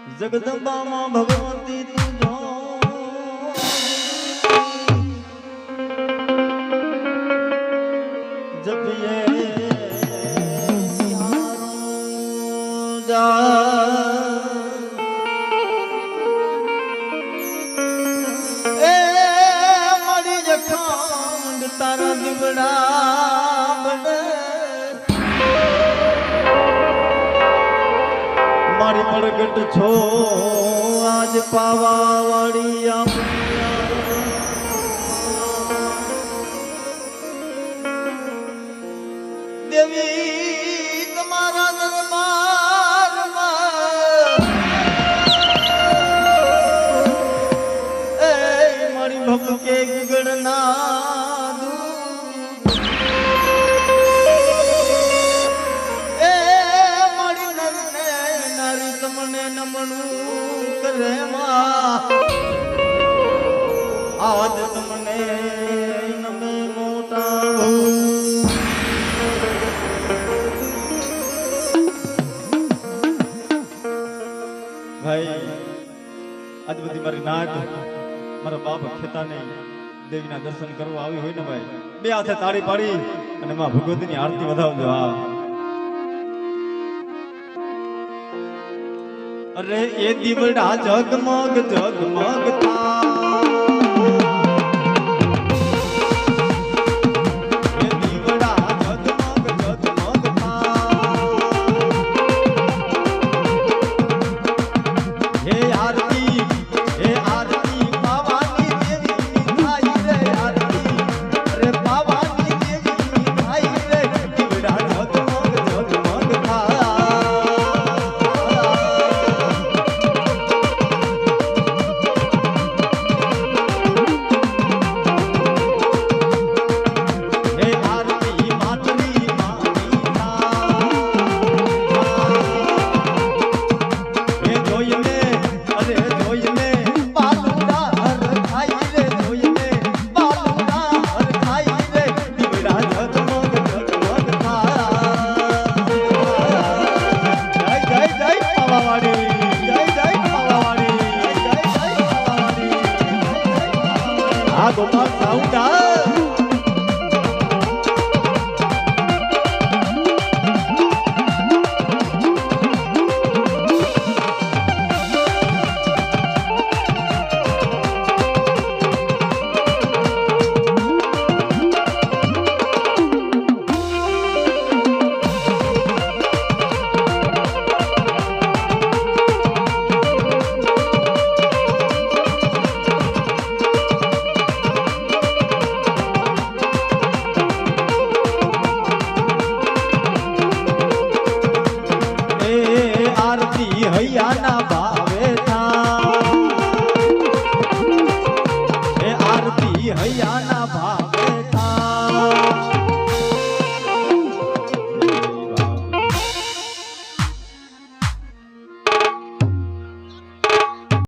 જગદંબામાં ભગવતી તુજો જપિયે મારી જખાંડ તારા દીવડા બને મારી પ્રગટ છો આજ પાવા વાળી દેવી તમારા દરબારમાં એ મારી ભક્કે ગગડના તમને નમણું કરે આજ તમને નમે મોટા ભાઈ આજ બધી મારી નાક મારા બાપ ખેતાને દેવીના દર્શન કરવા આવી હોય ને ભાઈ બે હાથે તાળી પાડી અને માં ભગવતીની આરતી વધાવજો હા અરે એ દીવડા જગમગ જગમગતા એ દીવડા જગમગ જગમગતા હે આરતી પાવાની દેવીની થાય રે આરતી અરે પાવાની દેવીની થાય રે દીવડા જગમગ જગમગતા ગોપાલ સાઉન્ડ હૈયાના